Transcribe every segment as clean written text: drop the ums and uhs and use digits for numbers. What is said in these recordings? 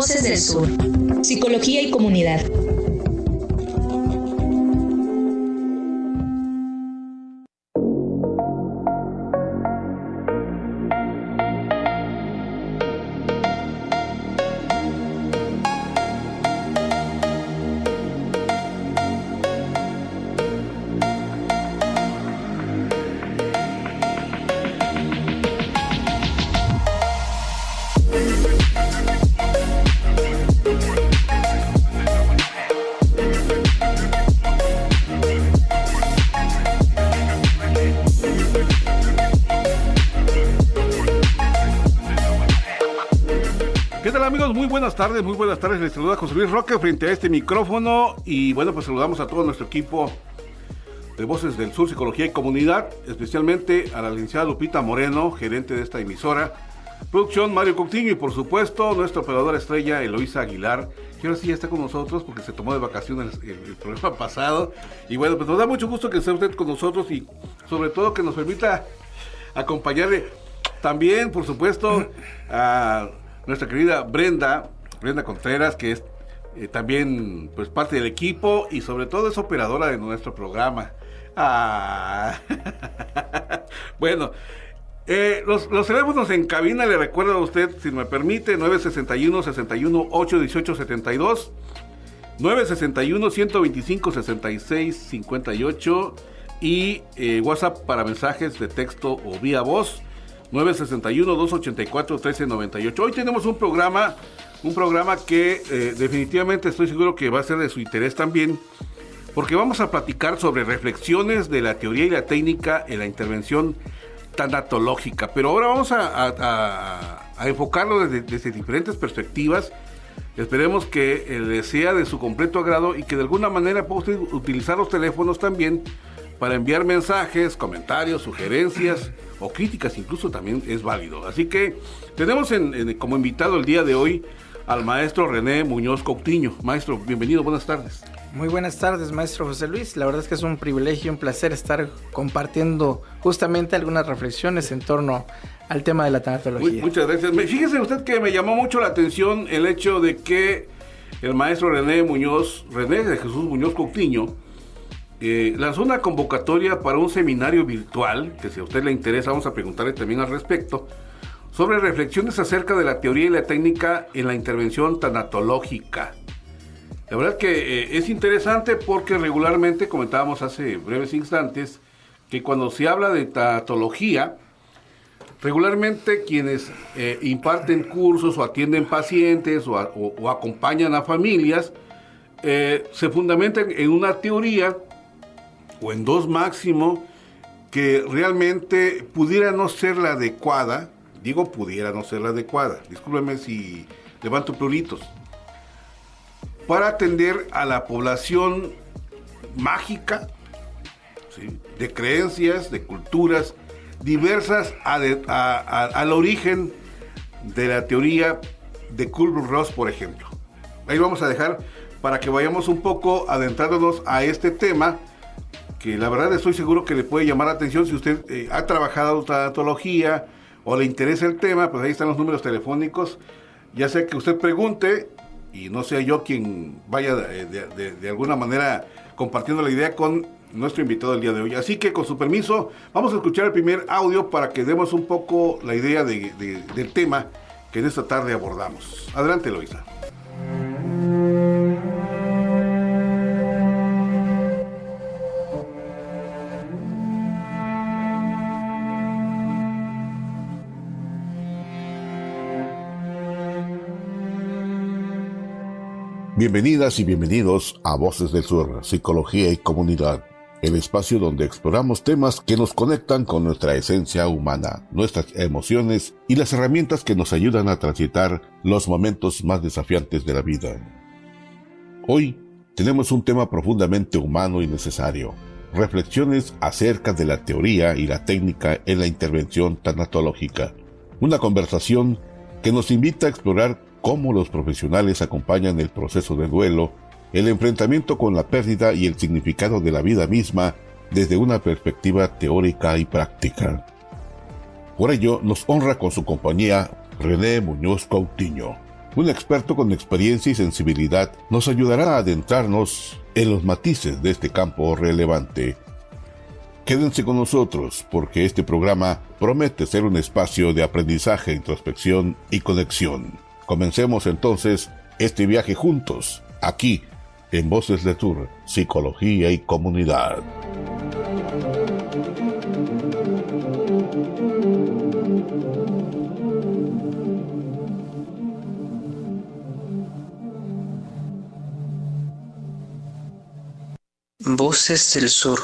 Voces del Sur. Psicología y comunidad. Muy buenas tardes, les saluda José Luis Roque frente a este micrófono y bueno, pues saludamos a todo nuestro equipo de Voces del Sur, Psicología y Comunidad, especialmente a la licenciada Lupita Moreno, gerente de esta emisora, producción Mario Coutinho y por supuesto nuestra operadora estrella Eloísa Aguilar, que ahora sí ya está con nosotros porque se tomó de vacaciones el programa pasado y bueno, pues nos da mucho gusto que esté usted con nosotros y sobre todo que nos permita acompañarle también, por supuesto, a nuestra querida Brenda Contreras, que es también pues parte del equipo y sobre todo es operadora de nuestro programa. Bueno, los teléfonos en cabina, le recuerdo a usted, si me permite, 961-61-818-72, 961-125-66-58 y WhatsApp para mensajes de texto o vía voz, 961-284-1398. Hoy tenemos un programa que definitivamente estoy seguro que va a ser de su interés también, porque vamos a platicar sobre reflexiones de la teoría y la técnica en la intervención tanatológica, pero ahora vamos a enfocarlo desde diferentes perspectivas. Esperemos que les sea de su completo agrado y que de alguna manera pueda usted utilizar los teléfonos también para enviar mensajes, comentarios, sugerencias o críticas, incluso también es válido. Así que tenemos como invitado el día de hoy al maestro René Muñoz Coutinho. Maestro, bienvenido, buenas tardes. Muy buenas tardes, maestro José Luis. La verdad es que es un privilegio y un placer estar compartiendo justamente algunas reflexiones en torno al tema de la tanatología. Muchas gracias. Fíjese usted que me llamó mucho la atención el hecho de que el maestro René de Jesús Muñoz Coutinho, lanzó una convocatoria para un seminario virtual, que si a usted le interesa vamos a preguntarle también al respecto, sobre reflexiones acerca de la teoría y la técnica en la intervención tanatológica. La verdad que es interesante porque regularmente, comentábamos hace breves instantes, que cuando se habla de tanatología, regularmente quienes imparten cursos o atienden pacientes o acompañan a familias, se fundamentan en una teoría o en dos máximo, que realmente pudiera no ser la adecuada, discúlpeme si levanto pluritos, para atender a la población mágica, ¿sí?, de creencias, de culturas diversas al origen de la teoría de Kübler-Ross, por ejemplo. Ahí vamos a dejar para que vayamos un poco adentrándonos a este tema, que la verdad estoy seguro que le puede llamar la atención si usted ha trabajado tanatología o le interesa el tema. Pues ahí están los números telefónicos, ya sea que usted pregunte y no sea yo quien vaya de alguna manera compartiendo la idea con nuestro invitado del día de hoy. Así que con su permiso vamos a escuchar el primer audio para que demos un poco la idea del tema que en esta tarde abordamos. Adelante, Eloísa. Bienvenidas y bienvenidos a Voces del Sur, Psicología y Comunidad, el espacio donde exploramos temas que nos conectan con nuestra esencia humana, nuestras emociones y las herramientas que nos ayudan a transitar los momentos más desafiantes de la vida. Hoy tenemos un tema profundamente humano y necesario: reflexiones acerca de la teoría y la técnica en la intervención tanatológica. Una conversación que nos invita a explorar cómo los profesionales acompañan el proceso de duelo, el enfrentamiento con la pérdida y el significado de la vida misma desde una perspectiva teórica y práctica. Por ello, nos honra con su compañía René Muñoz Coutinho. Un experto con experiencia y sensibilidad nos ayudará a adentrarnos en los matices de este campo relevante. Quédense con nosotros porque este programa promete ser un espacio de aprendizaje, introspección y conexión. Comencemos entonces este viaje juntos, aquí en Voces del Sur, Psicología y Comunidad. Voces del Sur.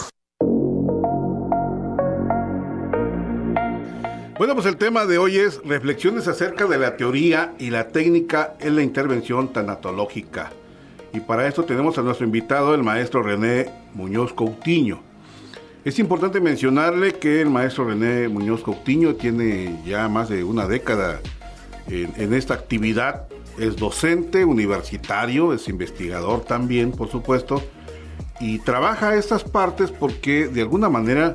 Bueno, pues el tema de hoy es reflexiones acerca de la teoría y la técnica en la intervención tanatológica. Y para esto tenemos a nuestro invitado, el maestro René Muñoz Coutinho. Es importante mencionarle que el maestro René Muñoz Coutinho tiene ya más de una década en esta actividad. Es docente universitario, es investigador también, por supuesto, y trabaja estas partes porque de alguna manera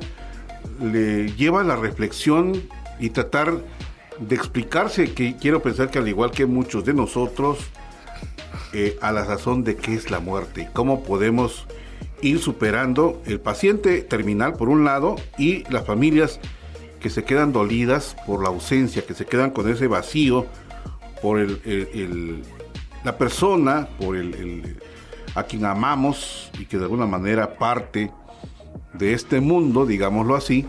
le lleva a la reflexión y tratar de explicarse, que quiero pensar que al igual que muchos de nosotros, a la sazón de qué es la muerte y cómo podemos ir superando el paciente terminal por un lado y las familias que se quedan dolidas por la ausencia, que se quedan con ese vacío por la persona, por a quien amamos y que de alguna manera parte de este mundo, digámoslo así,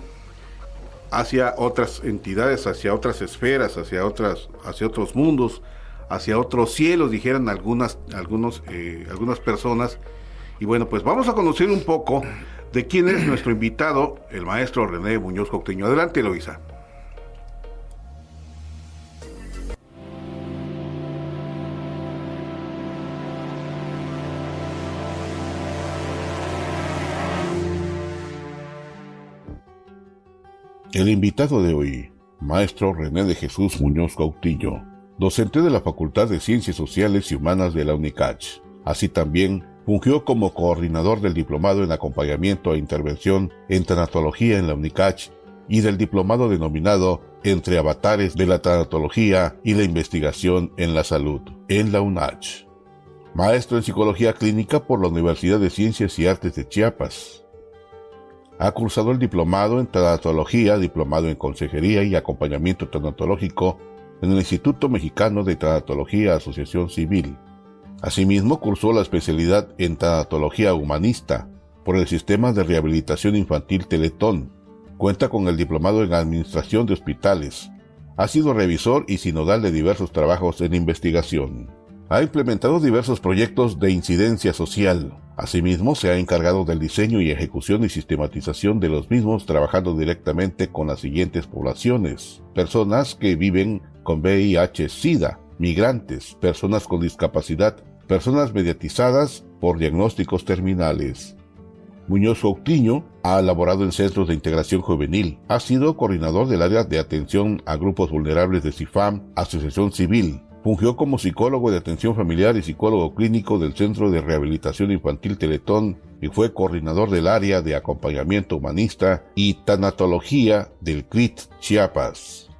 hacia otras entidades, hacia otras esferas, hacia otros mundos, hacia otros cielos, dijeran algunas personas. Y bueno, pues vamos a conocer un poco de quién es nuestro invitado, el maestro René Muñoz Coutinho. Adelante, Eloisa. El invitado de hoy, maestro René de Jesús Muñoz Coutinho, docente de la Facultad de Ciencias Sociales y Humanas de la UNICACH. Así también fungió como coordinador del Diplomado en Acompañamiento e Intervención en Tanatología en la UNICACH y del diplomado denominado Entre Avatares de la Tanatología y la Investigación en la Salud, en la UNACH. Maestro en Psicología Clínica por la Universidad de Ciencias y Artes de Chiapas. Ha cursado el diplomado en tanatología, diplomado en consejería y acompañamiento tanatológico en el Instituto Mexicano de Tanatología Asociación Civil. Asimismo, cursó la especialidad en tanatología humanista por el Sistema de Rehabilitación Infantil Teletón. Cuenta con el diplomado en administración de hospitales. Ha sido revisor y sinodal de diversos trabajos en investigación. Ha implementado diversos proyectos de incidencia social. Asimismo, se ha encargado del diseño y ejecución y sistematización de los mismos, trabajando directamente con las siguientes poblaciones: personas que viven con VIH-Sida, migrantes, personas con discapacidad, personas mediatizadas por diagnósticos terminales. Muñoz Coutinho ha elaborado en centros de integración juvenil, ha sido coordinador del área de atención a grupos vulnerables de CIFAM, Asociación Civil. Fungió como psicólogo de atención familiar y psicólogo clínico del Centro de Rehabilitación Infantil Teletón y fue coordinador del área de acompañamiento humanista y tanatología del CRIT Chiapas.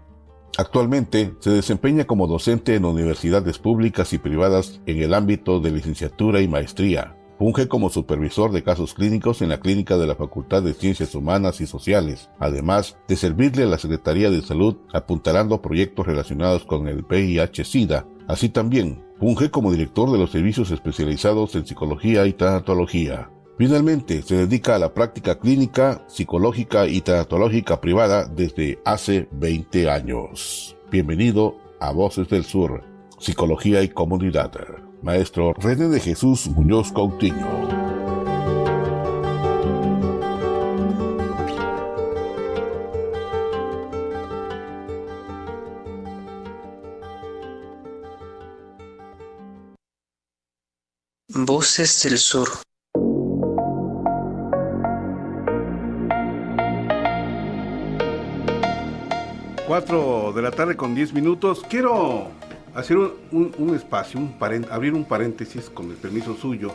Actualmente se desempeña como docente en universidades públicas y privadas en el ámbito de licenciatura y maestría. Funge como supervisor de casos clínicos en la clínica de la Facultad de Ciencias Humanas y Sociales, además de servirle a la Secretaría de Salud apuntalando proyectos relacionados con el VIH-Sida. Así también, funge como director de los servicios especializados en psicología y tanatología. Finalmente, se dedica a la práctica clínica, psicológica y tanatológica privada desde hace 20 años. Bienvenido a Voces del Sur, Psicología y Comunidad. Maestro René de Jesús Muñoz Coutinho. Voces del Sur. Cuatro de la tarde con 10 minutos. Quiero hacer un espacio, abrir un paréntesis con el permiso suyo.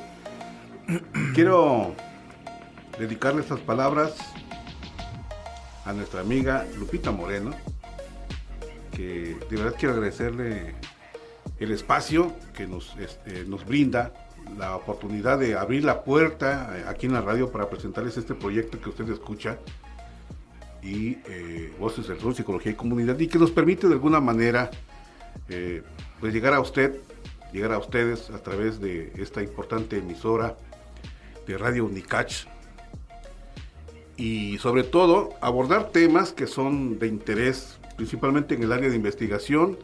Quiero dedicarle estas palabras a nuestra amiga Lupita Moreno, que de verdad quiero agradecerle el espacio que nos brinda la oportunidad de abrir la puerta aquí en la radio para presentarles este proyecto que usted escucha y Voces del Sur, Psicología y Comunidad, y que nos permite de alguna manera pues llegar a ustedes a través de esta importante emisora de Radio Unicach, y sobre todo abordar temas que son de interés principalmente en el área de investigación,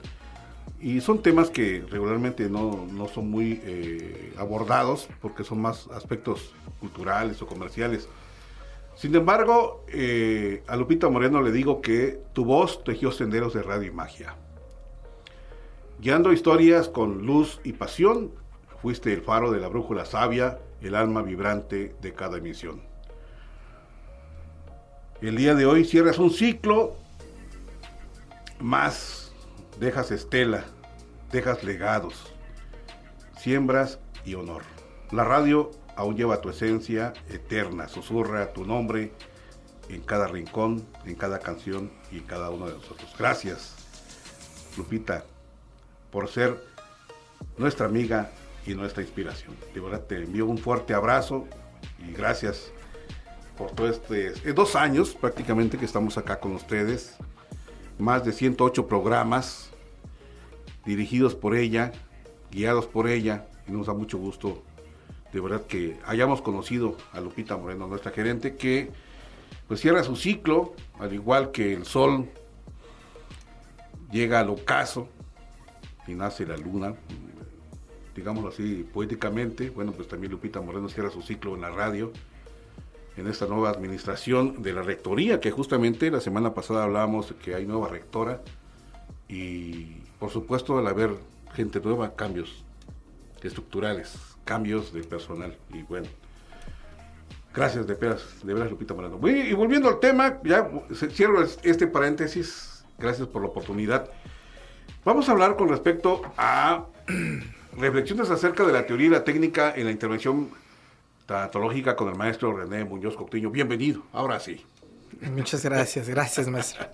y son temas que regularmente no son muy abordados porque son más aspectos culturales o comerciales. Sin embargo, a Lupita Moreno le digo que tu voz tejió senderos de radio y magia. Guiando historias con luz y pasión, fuiste el faro de la brújula sabia, el alma vibrante de cada emisión. El día de hoy cierras un ciclo más. Dejas estela, dejas legados, siembras y honor. La radio aún lleva tu esencia eterna, susurra tu nombre en cada rincón, en cada canción y en cada uno de nosotros. Gracias, Lupita, por ser nuestra amiga y nuestra inspiración. De verdad te envío un fuerte abrazo y gracias por todo 2 años prácticamente que estamos acá con ustedes. Más de 108 programas dirigidos por ella, guiados por ella, y nos da mucho gusto de verdad que hayamos conocido a Lupita Moreno, nuestra gerente, que pues cierra su ciclo, al igual que el sol llega al ocaso y nace la luna, digámoslo así poéticamente. Bueno, pues también Lupita Moreno cierra su ciclo en la radio, en esta nueva administración de la rectoría, que justamente la semana pasada hablábamos de que hay nueva rectora, y por supuesto al haber gente nueva, cambios estructurales, cambios de personal, y bueno, gracias de veras Lupita Moreno. Y volviendo al tema, ya cierro este paréntesis, gracias por la oportunidad. Vamos a hablar con respecto a reflexiones acerca de la teoría y la técnica en la intervención tanatológica con el maestro René Muñoz Coutinho. Bienvenido, ahora sí. Muchas gracias maestro.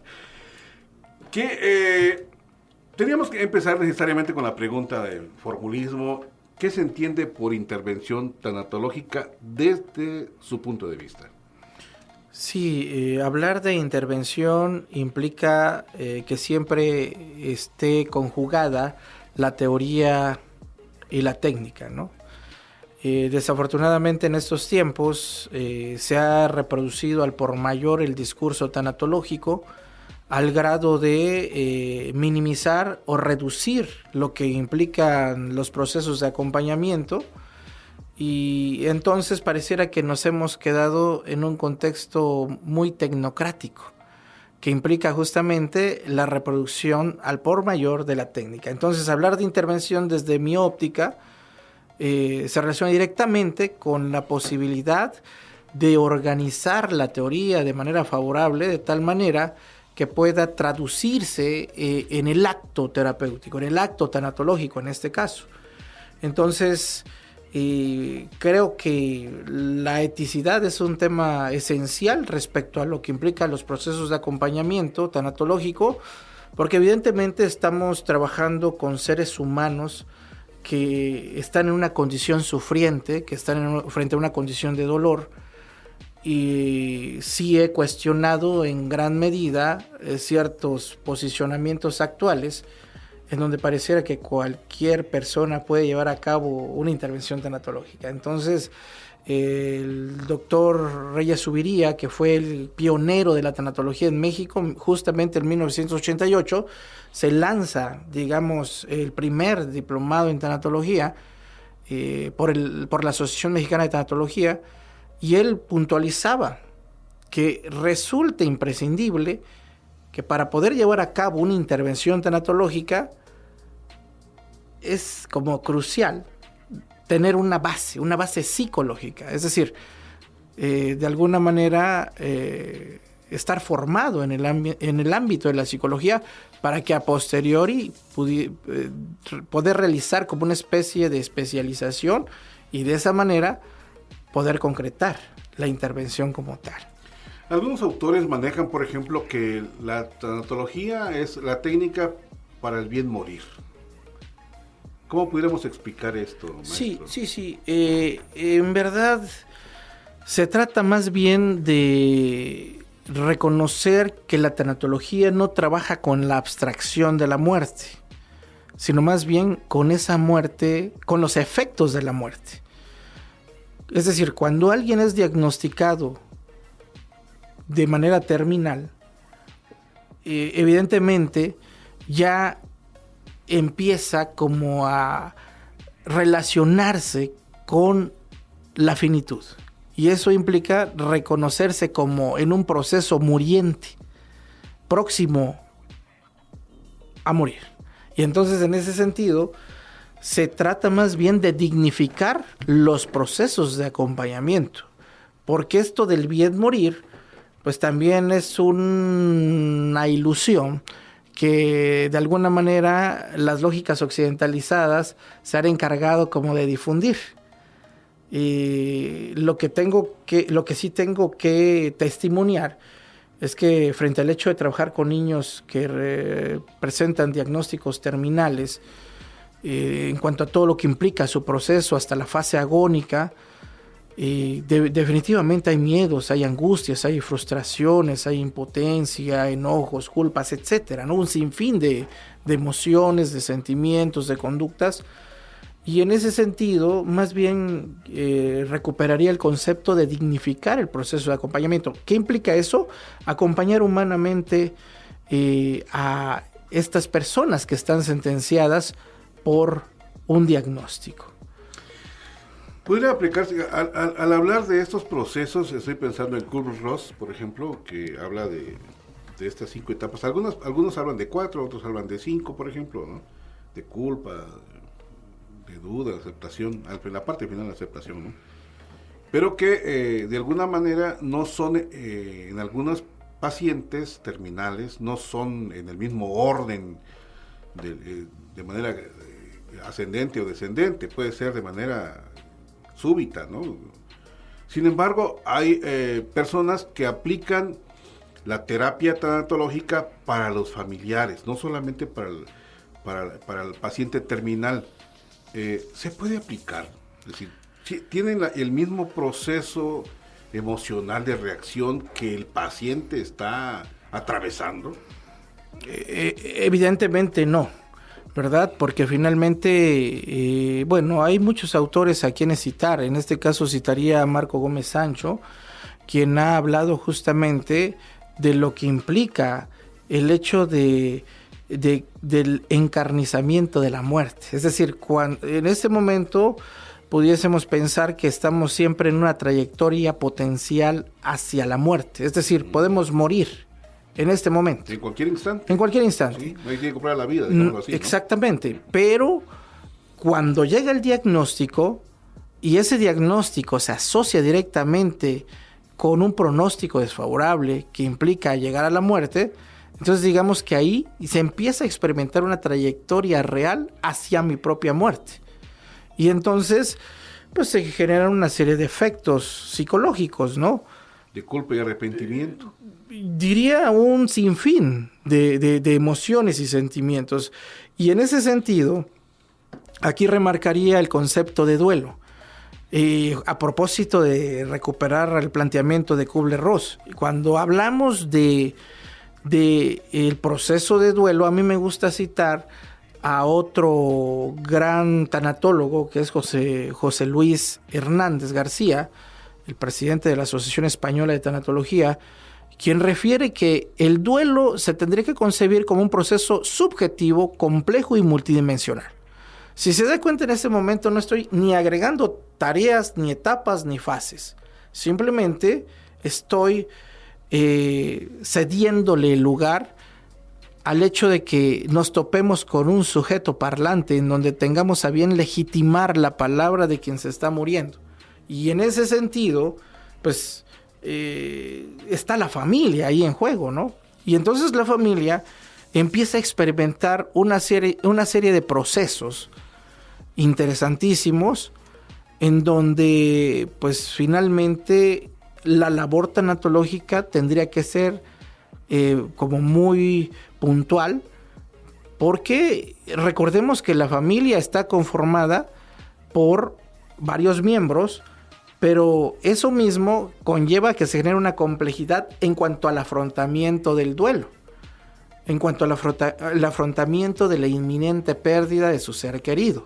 Teníamos que empezar necesariamente con la pregunta del formulismo. ¿Qué se entiende por intervención tanatológica desde su punto de vista? Sí, hablar de intervención implica que siempre esté conjugada la teoría y la técnica, ¿no? Desafortunadamente en estos tiempos se ha reproducido al por mayor el discurso tanatológico al grado de minimizar o reducir lo que implican los procesos de acompañamiento, y entonces pareciera que nos hemos quedado en un contexto muy tecnocrático que implica justamente la reproducción al por mayor de la técnica. Entonces hablar de intervención desde mi óptica se relaciona directamente con la posibilidad de organizar la teoría de manera favorable, de tal manera que pueda traducirse en el acto terapéutico, en el acto tanatológico en este caso. Entonces, creo que la eticidad es un tema esencial respecto a lo que implica los procesos de acompañamiento tanatológico, porque evidentemente estamos trabajando con seres humanos que están en una condición sufriente, que están frente a una condición de dolor, y sí he cuestionado en gran medida ciertos posicionamientos actuales en donde pareciera que cualquier persona puede llevar a cabo una intervención tanatológica. Entonces, el doctor Reyes Subiría, que fue el pionero de la tanatología en México, justamente en 1988, se lanza, digamos, el primer diplomado en tanatología por la Asociación Mexicana de Tanatología, y él puntualizaba que resulta imprescindible que para poder llevar a cabo una intervención tanatológica es como crucial tener una base psicológica, es decir, de alguna manera estar formado en el ámbito de la psicología para que a posteriori poder realizar como una especie de especialización y de esa manera poder concretar la intervención como tal. Algunos autores manejan, por ejemplo, que la tanatología es la técnica para el bien morir. ¿Cómo pudiéramos explicar esto, maestro? Sí. En verdad, se trata más bien de reconocer que la tanatología no trabaja con la abstracción de la muerte, sino más bien con esa muerte, con los efectos de la muerte. Es decir, cuando alguien es diagnosticado de manera terminal, evidentemente ya empieza como a relacionarse con la finitud. Y eso implica reconocerse como en un proceso muriente, próximo a morir. Y entonces, en ese sentido, se trata más bien de dignificar los procesos de acompañamiento. Porque esto del bien morir, pues también es una ilusión que de alguna manera las lógicas occidentalizadas se han encargado como de difundir. Y lo que sí tengo que testimoniar es que frente al hecho de trabajar con niños que presentan diagnósticos terminales, en cuanto a todo lo que implica su proceso hasta la fase agónica, definitivamente hay miedos, hay angustias, hay frustraciones, hay impotencia, enojos, culpas, etcétera, ¿no? Un sinfín de emociones, de sentimientos, de conductas. Y en ese sentido, más bien recuperaría el concepto de dignificar el proceso de acompañamiento. ¿Qué implica eso? Acompañar humanamente a estas personas que están sentenciadas por un diagnóstico. ¿Podría aplicarse, al hablar de estos procesos, estoy pensando en Kübler-Ross, por ejemplo, que habla de estas 5 etapas? Algunos hablan de 4, otros hablan de 5, por ejemplo, ¿no? De culpa, de duda, de aceptación, la parte final de la aceptación, ¿no? Pero que de alguna manera no son, en algunos pacientes terminales, no son en el mismo orden de manera ascendente o descendente, puede ser de manera súbita, ¿no? Sin embargo, hay personas que aplican la terapia tanatológica para los familiares, no solamente para el paciente terminal. ¿Se puede aplicar? Es decir, ¿tienen el mismo proceso emocional de reacción que el paciente está atravesando? Evidentemente no, ¿verdad? Porque finalmente, hay muchos autores a quienes citar. En este caso citaría a Marco Gómez Sancho, quien ha hablado justamente de lo que implica el hecho del encarnizamiento de la muerte. Es decir, en este momento pudiésemos pensar que estamos siempre en una trayectoria potencial hacia la muerte. Es decir, podemos morir en este momento. En cualquier instante. En cualquier instante. Sí, no hay que comprar la vida, digámoslo así, ¿no? Exactamente. Pero cuando llega el diagnóstico y ese diagnóstico se asocia directamente con un pronóstico desfavorable que implica llegar a la muerte, entonces digamos que ahí se empieza a experimentar una trayectoria real hacia mi propia muerte. Y entonces, pues se generan una serie de efectos psicológicos, ¿no? De culpa y arrepentimiento. Diría un sinfín de emociones y sentimientos. Y en ese sentido, aquí remarcaría el concepto de duelo. A propósito de recuperar el planteamiento de Kübler-Ross, cuando hablamos de el proceso de duelo, a mí me gusta citar a otro gran tanatólogo, que es José Luis Hernández García, el presidente de la Asociación Española de Tanatología, quien refiere que el duelo se tendría que concebir como un proceso subjetivo, complejo y multidimensional. Si se da cuenta, en este momento no estoy ni agregando tareas, ni etapas, ni fases. Simplemente estoy cediéndole lugar al hecho de que nos topemos con un sujeto parlante en donde tengamos a bien legitimar la palabra de quien se está muriendo. Y en ese sentido, pues está la familia ahí en juego, ¿no? Y entonces la familia empieza a experimentar una serie de procesos interesantísimos en donde, pues finalmente, la labor tanatológica tendría que ser como muy puntual porque recordemos que la familia está conformada por varios miembros, pero eso mismo conlleva que se genere una complejidad en cuanto al afrontamiento del duelo, en cuanto al afrontamiento de la inminente pérdida de su ser querido.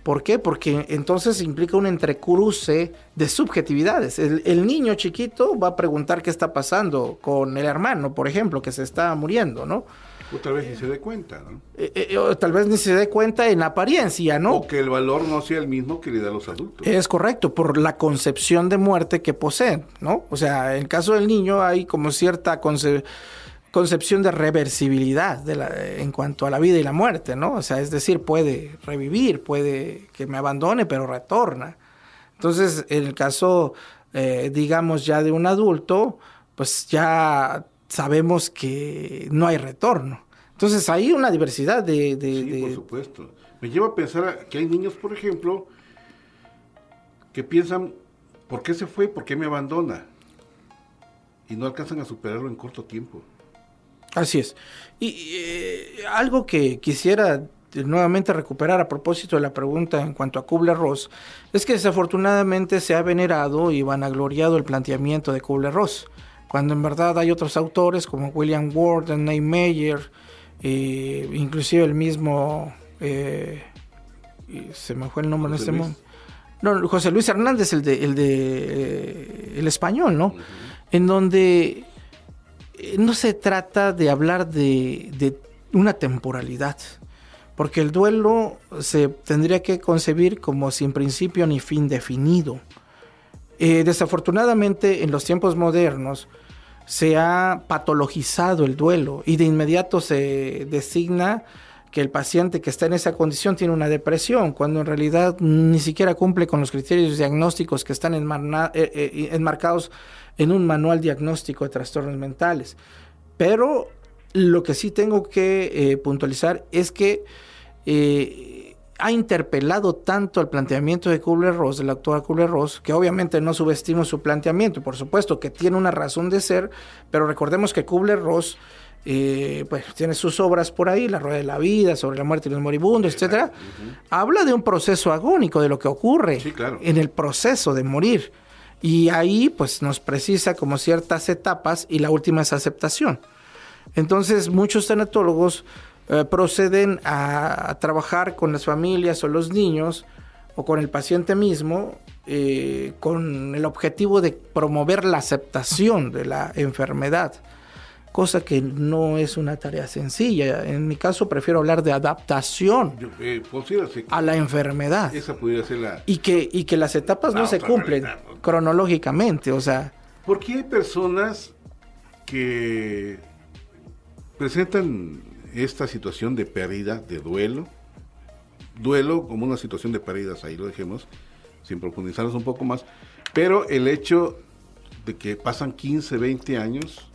¿Por qué? Porque entonces implica un entrecruce de subjetividades. El niño chiquito va a preguntar qué está pasando con el hermano, por ejemplo, que se está muriendo, ¿no? O tal vez ni se dé cuenta, ¿no? O tal vez ni se dé cuenta en apariencia, ¿no? O que el valor no sea el mismo que le da a los adultos. Es correcto, por la concepción de muerte que poseen, ¿no? O sea, en el caso del niño hay como cierta concepción de reversibilidad en cuanto a la vida y la muerte, ¿no? O sea, es decir, puede revivir, puede que me abandone, pero retorna. Entonces, en el caso, digamos, ya de un adulto, pues ya sabemos que no hay retorno. Entonces, hay una diversidad Sí, por supuesto. Me lleva a pensar que hay niños, por ejemplo, que piensan, ¿por qué se fue? ¿Por qué me abandona? Y no alcanzan a superarlo en corto tiempo. Así es. Y algo que quisiera nuevamente recuperar a propósito de la pregunta en cuanto a Kübler-Ross es que desafortunadamente se ha venerado y vanagloriado el planteamiento de Kübler-Ross, cuando en verdad hay otros autores como William Ward, Neymeyer, inclusive el mismo, se me fue el nombre en este momento. No, José Luis Hernández, el español, ¿no? Uh-huh. En donde no se trata de hablar de una temporalidad, porque el duelo se tendría que concebir como sin principio ni fin definido. Desafortunadamente, en los tiempos modernos se ha patologizado el duelo y de inmediato se designa que el paciente que está en esa condición tiene una depresión, cuando en realidad ni siquiera cumple con los criterios diagnósticos que están enmarcados en un manual diagnóstico de trastornos mentales. Pero lo que sí tengo que puntualizar es que ha interpelado tanto el planteamiento de Kübler-Ross, del autor Kübler-Ross, que obviamente no subestimo su planteamiento, por supuesto que tiene una razón de ser, pero recordemos que Kübler-Ross pues tiene sus obras por ahí, La Rueda de la Vida, Sobre la muerte y los moribundos, etcétera. Uh-huh. Habla de un proceso agónico, de lo que ocurre en el proceso de morir. Y ahí pues nos precisa como ciertas etapas y la última es aceptación. Entonces muchos tanatólogos proceden a trabajar con las familias o los niños o con el paciente mismo con el objetivo de promover la aceptación de la enfermedad, cosa que no es una tarea sencilla. En mi caso prefiero hablar de adaptación a la enfermedad. Esa pudiera ser la... Y que las etapas no se cumplen realidad, ¿no? Cronológicamente, o sea... ¿Por qué hay personas que presentan esta situación de pérdida, de duelo como una situación de pérdidas, ahí lo dejemos, sin profundizarnos un poco más, pero el hecho de que pasan 15, 20 años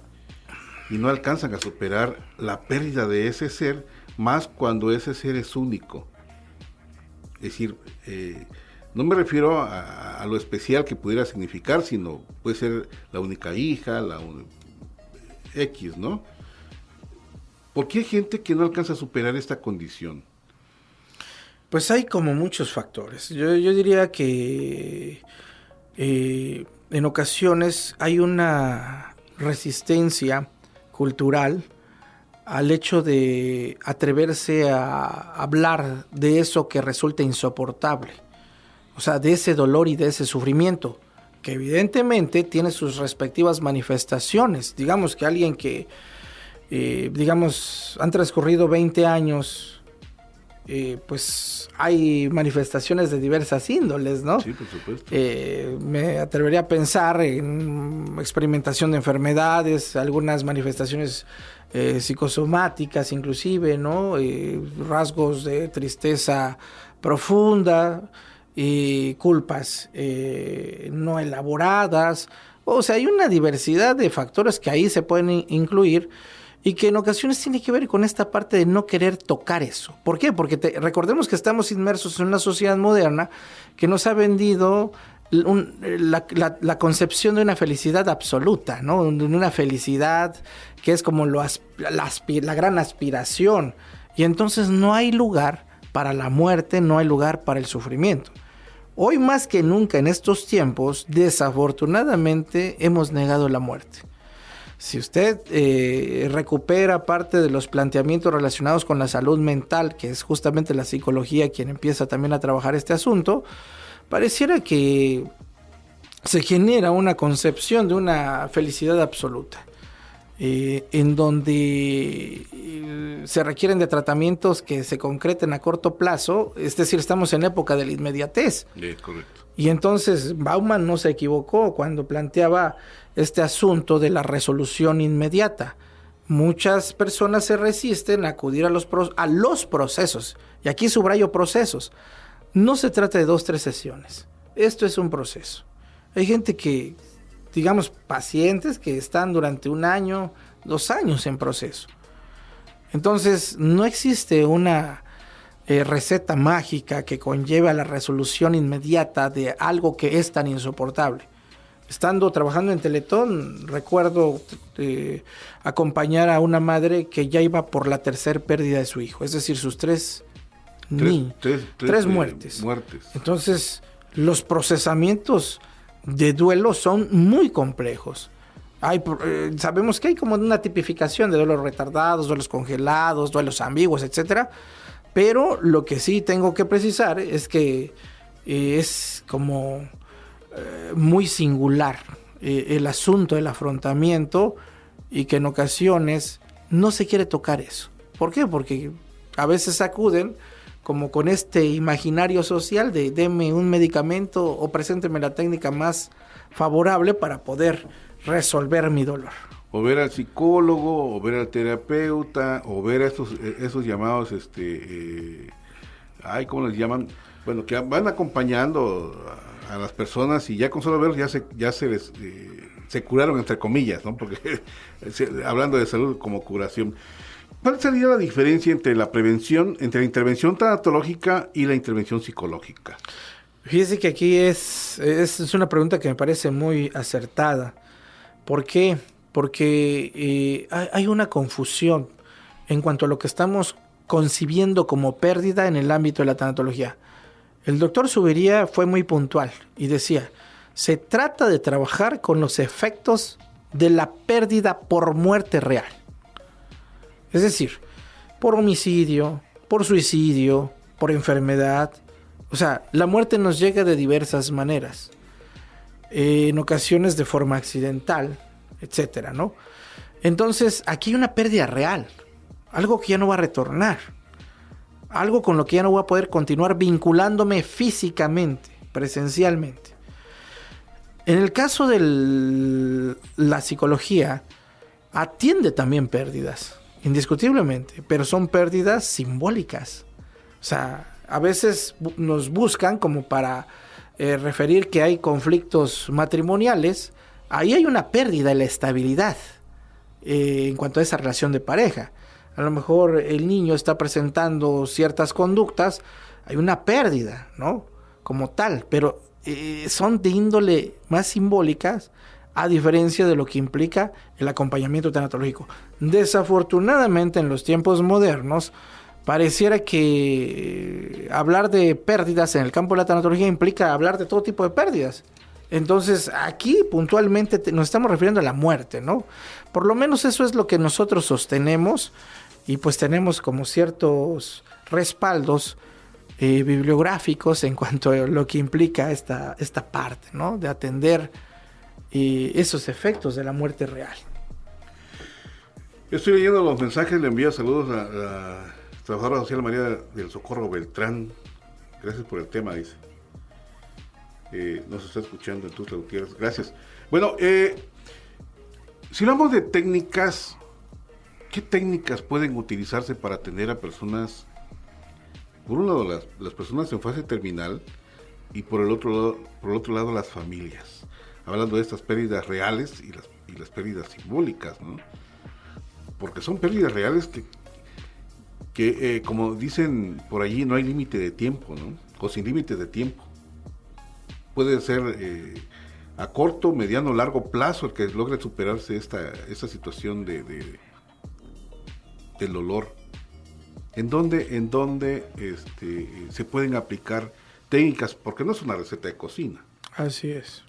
y no alcanzan a superar la pérdida de ese ser, más cuando ese ser es único? Es decir, no me refiero a lo especial que pudiera significar, sino puede ser la única hija, X, ¿no? ¿Por qué hay gente que no alcanza a superar esta condición? Pues hay como muchos factores. Yo diría que en ocasiones hay una resistencia cultural al hecho de atreverse a hablar de eso que resulta insoportable. O sea, de ese dolor y de ese sufrimiento, que evidentemente tiene sus respectivas manifestaciones. Digamos que alguien que, han transcurrido 20 años, pues hay manifestaciones de diversas índoles, ¿no? Sí, por supuesto. Me atrevería a pensar en experimentación de enfermedades, algunas manifestaciones psicosomáticas inclusive, ¿no? Rasgos de tristeza profunda, culpas no elaboradas. O sea, hay una diversidad de factores que ahí se pueden incluir y que en ocasiones tiene que ver con esta parte de no querer tocar eso. ¿Por qué? Porque recordemos que estamos inmersos en una sociedad moderna que nos ha vendido la concepción de una felicidad absoluta, ¿no? De una felicidad que es como la gran aspiración. Y entonces no hay lugar para la muerte, no hay lugar para el sufrimiento. Hoy más que nunca en estos tiempos, desafortunadamente, hemos negado la muerte. Si usted recupera parte de los planteamientos relacionados con la salud mental, que es justamente la psicología quien empieza también a trabajar este asunto, pareciera que se genera una concepción de una felicidad absoluta, en donde se requieren de tratamientos que se concreten a corto plazo, es decir, estamos en época de la inmediatez. Correcto. Y entonces Bauman no se equivocó cuando planteaba este asunto de la resolución inmediata. Muchas personas se resisten a acudir a los procesos, y aquí subrayo procesos. No se trata de 2, 3 sesiones, esto es un proceso. Hay gente que, digamos, pacientes que están durante 1 año, 2 años en proceso. Entonces, no existe una receta mágica que conlleve a la resolución inmediata de algo que es tan insoportable. Estando trabajando en Teletón, recuerdo acompañar a una madre que ya iba por la 3ª pérdida de su hijo, es decir, sus 3 muertes. Entonces, los procesamientos de duelo son muy complejos. Sabemos que hay como una tipificación de duelos retardados, duelos congelados, duelos ambiguos, etcétera. Pero lo que sí tengo que precisar es que es como muy singular el asunto del afrontamiento, y que en ocasiones no se quiere tocar eso. ¿Por qué? Porque a veces acuden como con este imaginario social de deme un medicamento o presénteme la técnica más favorable para poder resolver mi dolor. O ver al psicólogo, o ver al terapeuta, o ver a esos llamados, ¿cómo les llaman? Bueno, que van acompañando a las personas, y ya con solo verlos ya se curaron, entre comillas, ¿no? Porque hablando de salud como curación. ¿Cuál sería la diferencia entre la intervención tanatológica y la intervención psicológica? Fíjese que aquí es una pregunta que me parece muy acertada. ¿Por qué? Porque hay una confusión en cuanto a lo que estamos concibiendo como pérdida en el ámbito de la tanatología. El doctor Zubería fue muy puntual y decía, se trata de trabajar con los efectos de la pérdida por muerte real. Es decir, por homicidio, por suicidio, por enfermedad. O sea, la muerte nos llega de diversas maneras. En ocasiones de forma accidental, etcétera, ¿no? Entonces, aquí hay una pérdida real. Algo que ya no va a retornar. Algo con lo que ya no voy a poder continuar vinculándome físicamente, presencialmente. En el caso de la psicología, atiende también pérdidas, indiscutiblemente, pero son pérdidas simbólicas. O sea, a veces nos buscan como para referir que hay conflictos matrimoniales. Ahí hay una pérdida de la estabilidad en cuanto a esa relación de pareja. A lo mejor el niño está presentando ciertas conductas, hay una pérdida, ¿no? Como tal, pero son de índole más simbólicas, a diferencia de lo que implica el acompañamiento tanatológico. Desafortunadamente, en los tiempos modernos, pareciera que hablar de pérdidas en el campo de la tanatología implica hablar de todo tipo de pérdidas. Entonces, aquí puntualmente nos estamos refiriendo a la muerte, ¿no? Por lo menos eso es lo que nosotros sostenemos, y pues tenemos como ciertos respaldos bibliográficos en cuanto a lo que implica esta parte, ¿no? De atender esos efectos de la muerte real. Estoy leyendo los mensajes, le envío saludos a la trabajadora social María del Socorro Beltrán. Gracias por el tema, dice. Nos está escuchando en Tuxtla Gutiérrez. Gracias. Bueno, si hablamos de técnicas, ¿qué técnicas pueden utilizarse para atender a personas? Por un lado, las personas en fase terminal, y por el otro lado, las familias. Hablando de estas pérdidas reales y las pérdidas simbólicas, ¿no? Porque son pérdidas reales que como dicen por allí, no hay límite de tiempo, ¿no? O sin límite de tiempo. Puede ser a corto, mediano, largo plazo el que logre superarse esta situación del dolor. en dónde se pueden aplicar técnicas, porque no es una receta de cocina. Así es.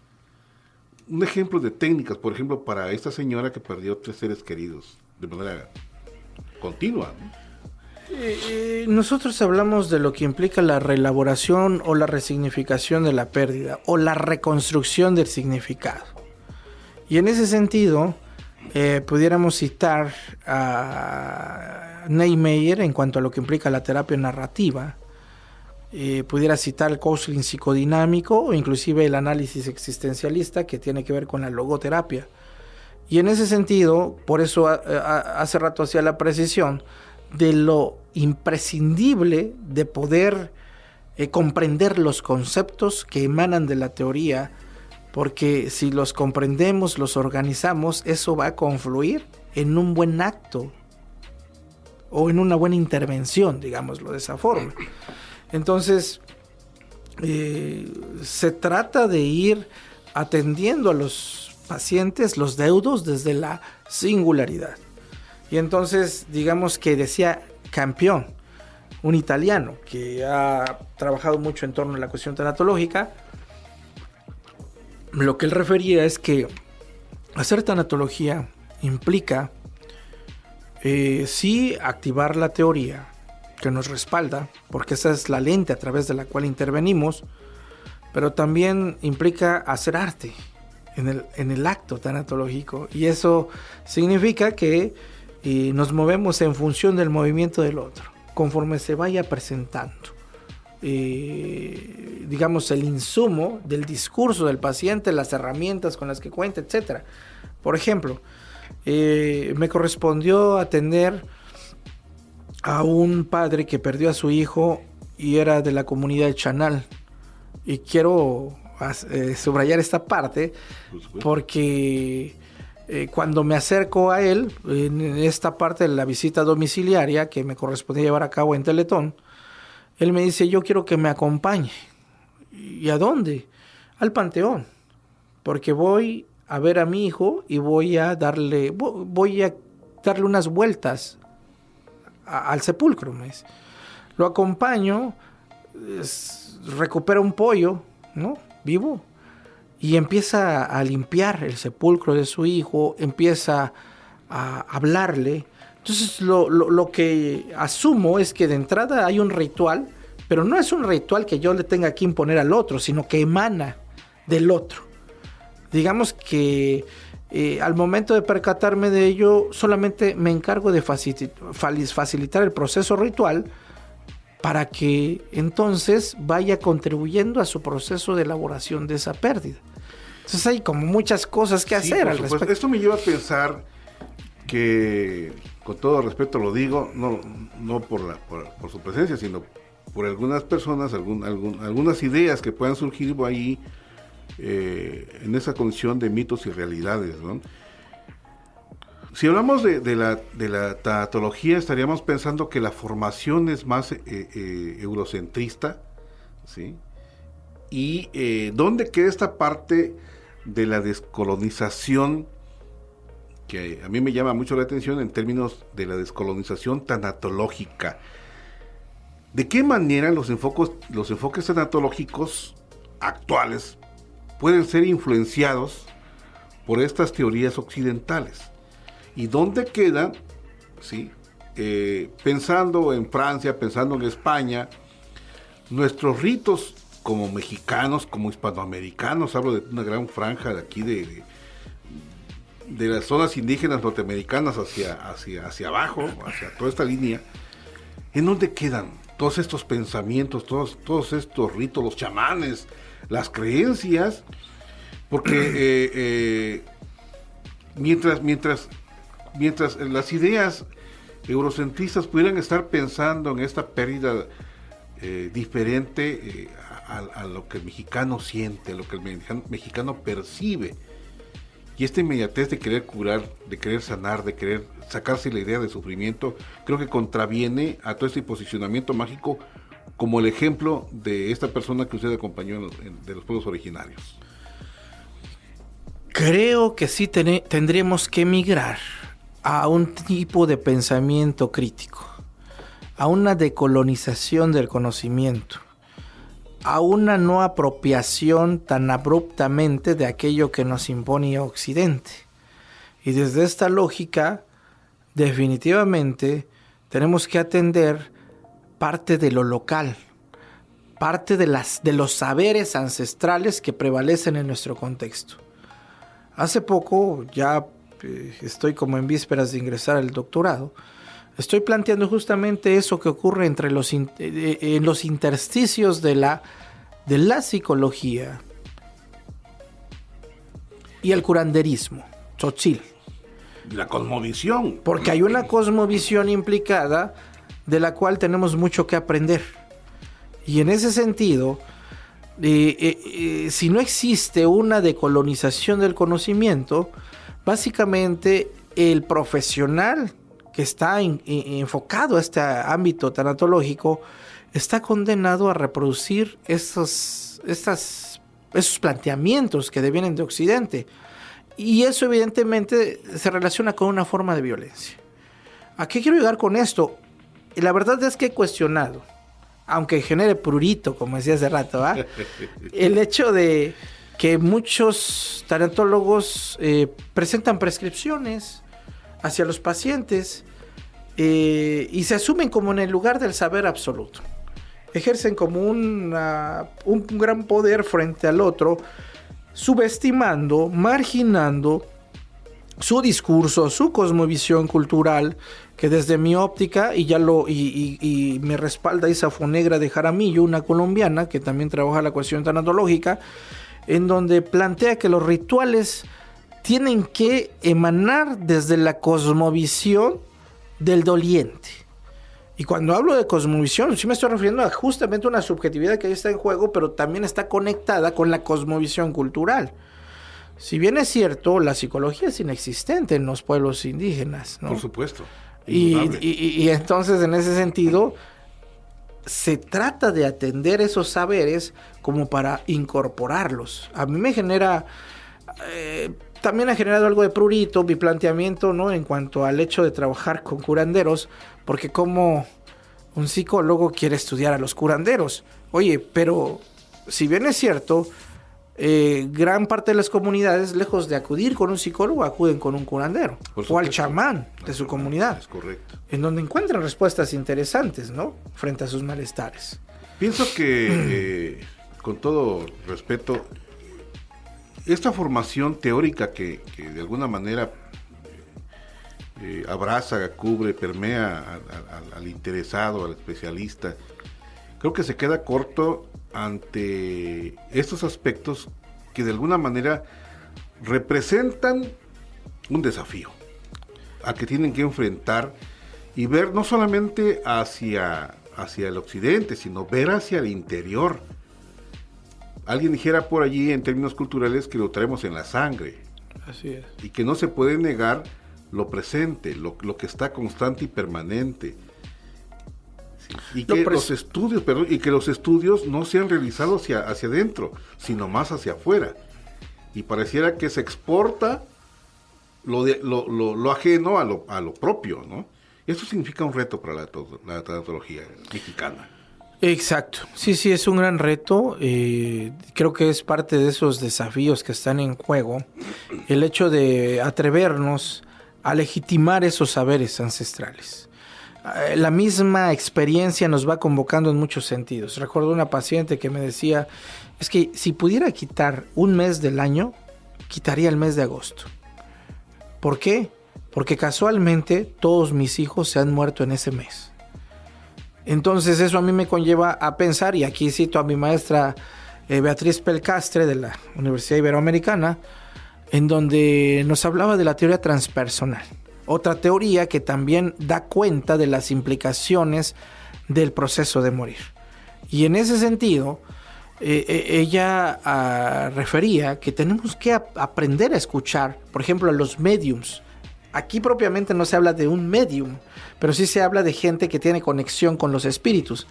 Un ejemplo de técnicas, por ejemplo, para esta señora que perdió 3 seres queridos de manera continua, ¿no? Nosotros hablamos de lo que implica la reelaboración o la resignificación de la pérdida o la reconstrucción del significado. Y en ese sentido, pudiéramos citar a Niemeyer en cuanto a lo que implica la terapia narrativa. Pudiera citar el counseling psicodinámico o inclusive el análisis existencialista, que tiene que ver con la logoterapia. Y en ese sentido, por eso hace rato hacía la precisión de lo imprescindible de poder comprender los conceptos que emanan de la teoría, porque si los comprendemos, los organizamos, eso va a confluir en un buen acto o en una buena intervención, digámoslo de esa forma. Entonces, se trata de ir atendiendo a los pacientes, los deudos, desde la singularidad. Y entonces, digamos que decía Campion, un italiano que ha trabajado mucho en torno a la cuestión tanatológica, lo que él refería es que hacer tanatología implica sí activar la teoría que nos respalda, porque esa es la lente a través de la cual intervenimos, pero también implica hacer arte en el acto tanatológico, y eso significa que nos movemos en función del movimiento del otro, conforme se vaya presentando, digamos, el insumo del discurso del paciente, las herramientas con las que cuenta, etc. Por ejemplo, me correspondió atender a un padre que perdió a su hijo y era de la comunidad de Chanal, y quiero subrayar esta parte porque cuando me acerco a él, en esta parte de la visita domiciliaria que me correspondía llevar a cabo en Teletón, él me dice: yo quiero que me acompañe. ¿Y a dónde? Al Panteón, porque voy a ver a mi hijo y voy a darle unas vueltas al sepulcro. Me dice. Lo acompaño, recupera un pollo, ¿no?, vivo, y empieza a limpiar el sepulcro de su hijo, empieza a hablarle. Entonces lo que asumo es que de entrada hay un ritual, pero no es un ritual que yo le tenga que imponer al otro, sino que emana del otro. Digamos que al momento de percatarme de ello, solamente me encargo de facilitar el proceso ritual para que entonces vaya contribuyendo a su proceso de elaboración de esa pérdida. Entonces hay como muchas cosas que hacer al respecto. Esto me lleva a pensar que, con todo respeto lo digo, no por su presencia, sino por algunas personas, algunas ideas que puedan surgir ahí en esa condición de mitos y realidades, ¿no? Si hablamos de la tanatología, estaríamos pensando que la formación es más eurocentrista, ¿sí? Y ¿dónde queda esta parte de la descolonización, que a mí me llama mucho la atención en términos de la descolonización tanatológica? ¿De qué manera los enfoques tanatológicos actuales pueden ser influenciados por estas teorías occidentales? ¿Y dónde quedan, sí, pensando en Francia, pensando en España, nuestros ritos como mexicanos, como hispanoamericanos? Hablo de una gran franja de aquí de las zonas indígenas norteamericanas hacia abajo, hacia toda esta línea. ¿En dónde quedan todos estos pensamientos, todos estos ritos, los chamanes, las creencias? Porque mientras las ideas eurocentristas pudieran estar pensando en esta pérdida diferente a lo que el mexicano siente, a lo que el mexicano percibe, y esta inmediatez de querer curar, de querer sanar, de querer sacarse la idea de sufrimiento, creo que contraviene a todo este posicionamiento mágico, como el ejemplo de esta persona que usted acompañó de los pueblos originarios. Creo que sí tendremos que migrar a un tipo de pensamiento crítico, a una decolonización del conocimiento, a una no apropiación tan abruptamente de aquello que nos imponía Occidente. Y desde esta lógica, definitivamente, tenemos que atender parte de lo local, parte de los saberes ancestrales que prevalecen en nuestro contexto. Hace poco, ya estoy como en vísperas de ingresar al doctorado, estoy planteando justamente eso que ocurre entre en los intersticios de la psicología y el curanderismo, tzotzil. La cosmovisión. Porque hay una cosmovisión implicada de la cual tenemos mucho que aprender. Y en ese sentido, si no existe una decolonización del conocimiento, básicamente el profesional que está enfocado a este ámbito tanatológico está condenado a reproducir esos planteamientos que devienen de Occidente. Y eso evidentemente se relaciona con una forma de violencia. ¿A qué quiero llegar con esto? La verdad es que he cuestionado, aunque genere prurito, como decía hace rato, el hecho de que muchos tanatólogos presentan prescripciones hacia los pacientes y se asumen como en el lugar del saber absoluto. Ejercen como un gran poder frente al otro, subestimando, marginando su discurso, su cosmovisión cultural, que desde mi óptica, y me respalda Isa Fonegra de Jaramillo, una colombiana que también trabaja la cuestión tanatológica, en donde plantea que los rituales tienen que emanar desde la cosmovisión del doliente. Y cuando hablo de cosmovisión, sí me estoy refiriendo a justamente una subjetividad que ahí está en juego, pero también está conectada con la cosmovisión cultural. Si bien es cierto, la psicología es inexistente en los pueblos indígenas, ¿no? Por supuesto. Y entonces, en ese sentido, se trata de atender esos saberes como para incorporarlos. A mí me genera... también ha generado algo de prurito mi planteamiento, ¿no?, en cuanto al hecho de trabajar con curanderos, porque como un psicólogo quiere estudiar a los curanderos. Oye, pero si bien es cierto, gran parte de las comunidades, lejos de acudir con un psicólogo, acuden con un curandero o al chamán de su comunidad. Es correcto. En donde encuentran respuestas interesantes, ¿no?, frente a sus malestares. Pienso que, con todo respeto, esta formación teórica que de alguna manera abraza, cubre, permea al interesado, al especialista, creo que se queda corto ante estos aspectos que de alguna manera representan un desafío al que tienen que enfrentar y ver no solamente hacia el occidente, sino ver hacia el interior. Alguien dijera por allí en términos culturales que lo traemos en la sangre. Así es. Y que no se puede negar lo presente, lo que está constante y permanente. Sí. Y que los estudios no se han realizado hacia adentro, sino más hacia afuera. Y pareciera que se exporta lo ajeno a lo propio, ¿no? Esto significa un reto para la tanatología mexicana. Exacto, sí, es un gran reto, creo que es parte de esos desafíos que están en juego, el hecho de atrevernos a legitimar esos saberes ancestrales. La misma experiencia nos va convocando en muchos sentidos. Recuerdo una paciente que me decía, es que si pudiera quitar un mes del año, quitaría el mes de agosto. ¿Por qué? Porque casualmente todos mis hijos se han muerto en ese mes. Entonces eso a mí me conlleva a pensar, y aquí cito a mi maestra Beatriz Pelcastre de la Universidad Iberoamericana, en donde nos hablaba de la teoría transpersonal, otra teoría que también da cuenta de las implicaciones del proceso de morir. Y en ese sentido, ella refería que tenemos que aprender a escuchar, por ejemplo, a los médiums. Aquí propiamente no se habla de un medium, pero sí se habla de gente que tiene conexión con los espíritus.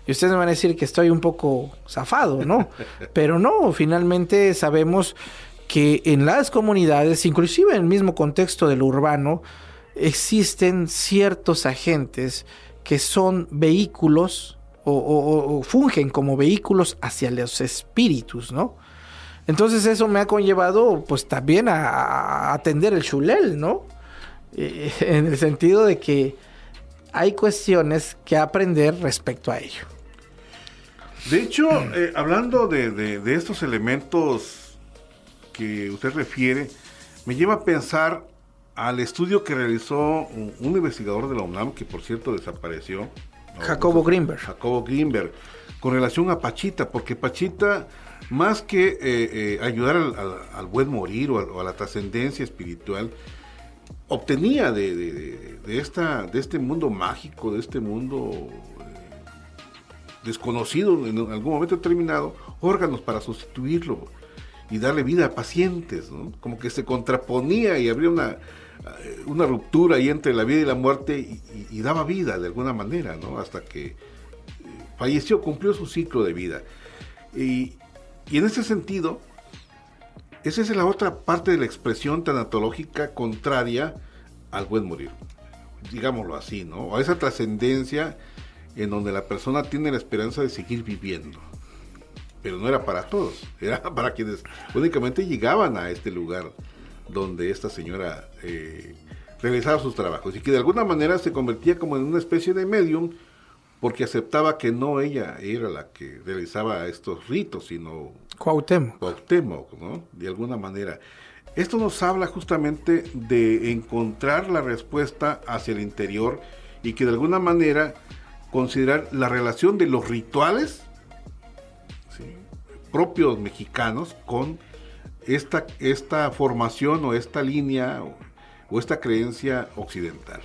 Y ustedes me van a decir que estoy un poco zafado, ¿no? Pero no, finalmente sabemos que en las comunidades, inclusive en el mismo contexto de lo urbano, existen ciertos agentes que son vehículos o fungen como vehículos hacia los espíritus, ¿no? Entonces eso me ha conllevado pues también a atender el Xulel, ¿no? En el sentido de que hay cuestiones que aprender respecto a ello. De hecho, hablando de estos elementos que usted refiere, me lleva a pensar al estudio que realizó un investigador de la UNAM, que por cierto desapareció, ¿no? Jacobo Grinberg, con relación a Pachita, porque Pachita, más que ayudar al buen morir o a la trascendencia espiritual, obtenía de este mundo mágico, de este mundo desconocido en algún momento determinado, órganos para sustituirlo y darle vida a pacientes, ¿no? Como que se contraponía y habría una ruptura ahí entre la vida y la muerte y daba vida de alguna manera, ¿no? Hasta que falleció, cumplió su ciclo de vida. Y en ese sentido, esa es la otra parte de la expresión tanatológica contraria al buen morir, digámoslo así, ¿no? A esa trascendencia en donde la persona tiene la esperanza de seguir viviendo. Pero no era para todos, era para quienes únicamente llegaban a este lugar donde esta señora realizaba sus trabajos y que de alguna manera se convertía como en una especie de medium porque aceptaba que no ella era la que realizaba estos ritos, sino Cuauhtémoc, ¿no? De alguna manera. Esto nos habla justamente de encontrar la respuesta hacia el interior y que de alguna manera considerar la relación de los rituales, ¿sí?, propios mexicanos con esta formación o esta línea o esta creencia occidental.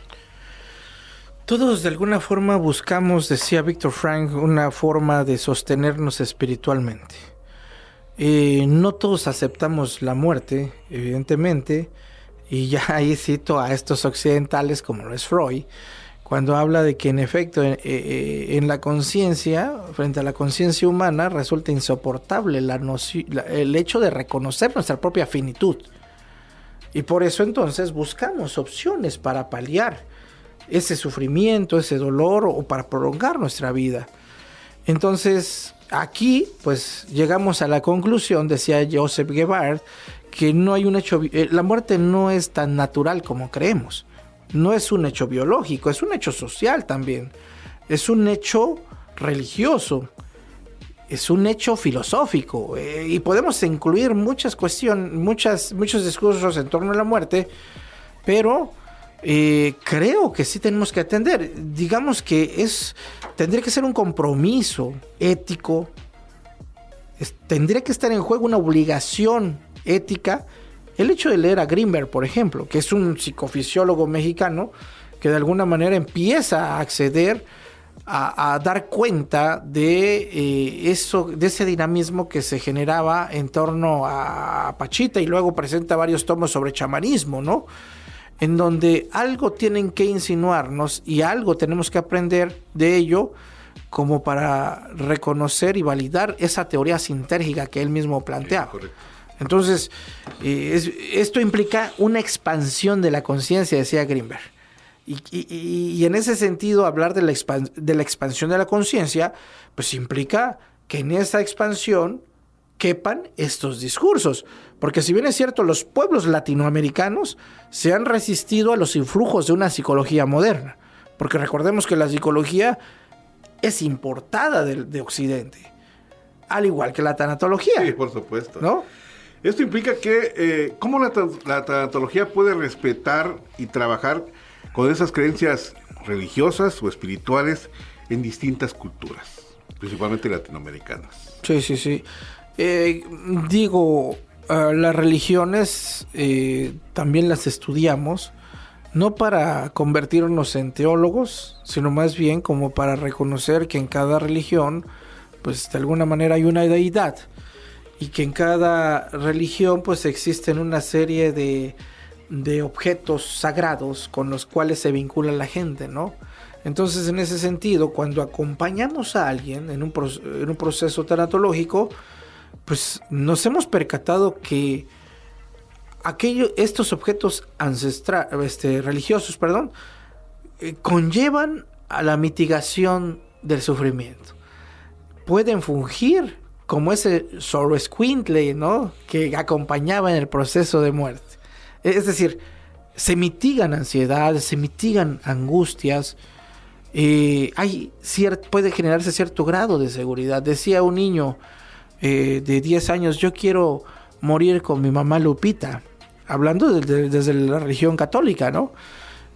Todos de alguna forma buscamos, decía Víctor Frank, una forma de sostenernos espiritualmente. No todos aceptamos la muerte, evidentemente, y ya ahí cito a estos occidentales como lo es Freud, cuando habla de que en efecto en la conciencia, frente a la conciencia humana, resulta insoportable el hecho de reconocer nuestra propia finitud. Y por eso entonces buscamos opciones para paliar ese sufrimiento, ese dolor o para prolongar nuestra vida. Entonces aquí pues llegamos a la conclusión, decía Joseph Gebhardt, que no hay un hecho, la muerte no es tan natural como creemos. No es un hecho biológico, es un hecho social también, es un hecho religioso, es un hecho filosófico, y podemos incluir muchas cuestiones, muchos discursos en torno a la muerte, pero creo que sí tenemos que atender. Digamos que tendría que ser un compromiso ético, tendría que estar en juego una obligación ética. El hecho de leer a Grinberg, por ejemplo, que es un psicofisiólogo mexicano que de alguna manera empieza a acceder a dar cuenta de ese dinamismo que se generaba en torno a Pachita, y luego presenta varios tomos sobre chamanismo, ¿no? En donde algo tienen que insinuarnos y algo tenemos que aprender de ello como para reconocer y validar esa teoría sintérgica que él mismo planteaba. Sí, correcto. Entonces, esto implica una expansión de la conciencia, decía Grinberg. Y en ese sentido, hablar de la expansión de la conciencia, pues implica que en esa expansión quepan estos discursos. Porque si bien es cierto, los pueblos latinoamericanos se han resistido a los influjos de una psicología moderna. Porque recordemos que la psicología es importada de Occidente, al igual que la tanatología. Sí, por supuesto. ¿No? Esto implica que cómo la tanatología puede respetar y trabajar con esas creencias religiosas o espirituales en distintas culturas, principalmente latinoamericanas. Sí. Las religiones también las estudiamos, no para convertirnos en teólogos, sino más bien como para reconocer que en cada religión, pues de alguna manera hay una deidad, y que en cada religión pues existen una serie de objetos sagrados con los cuales se vincula la gente, ¿no? Entonces, en ese sentido, cuando acompañamos a alguien en un proceso tanatológico, pues nos hemos percatado que estos objetos religiosos, conllevan a la mitigación del sufrimiento. Pueden fungir como ese soroescuintle, ¿no?, que acompañaba en el proceso de muerte. Es decir, se mitigan ansiedades, se mitigan angustias, puede generarse cierto grado de seguridad. Decía un niño de 10 años, yo quiero morir con mi mamá Lupita, hablando desde la religión católica, ¿no?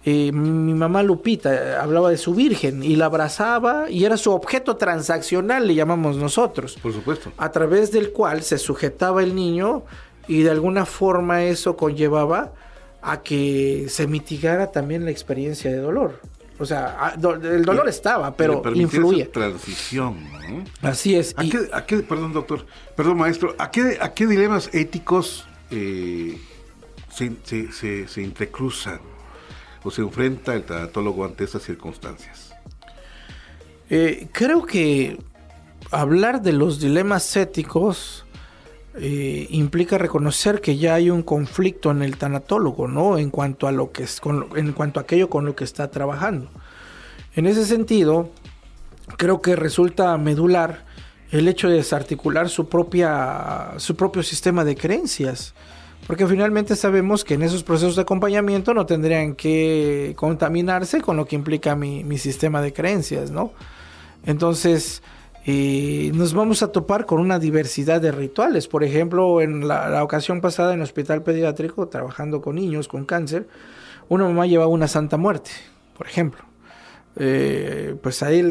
Mi mamá Lupita hablaba de su virgen y la abrazaba y era su objeto transaccional, le llamamos nosotros. Por supuesto. A través del cual se sujetaba el niño y de alguna forma eso conllevaba a que se mitigara también la experiencia de dolor. O sea, el dolor estaba, pero influía. Esa transición, ¿no? Así es. Perdón, doctor, perdón, maestro, ¿a qué dilemas éticos se entrecruzan o se enfrenta el tanatólogo ante estas circunstancias? Creo que hablar de los dilemas éticos implica reconocer que ya hay un conflicto en el tanatólogo, ¿no?, en cuanto a aquello con lo que está trabajando. En ese sentido, creo que resulta medular el hecho de desarticular su propio sistema de creencias, porque finalmente sabemos que en esos procesos de acompañamiento no tendrían que contaminarse con lo que implica mi sistema de creencias, ¿no? Entonces, nos vamos a topar con una diversidad de rituales. Por ejemplo, en la ocasión pasada en el hospital pediátrico, trabajando con niños con cáncer, una mamá llevaba una Santa Muerte, por ejemplo. Pues ahí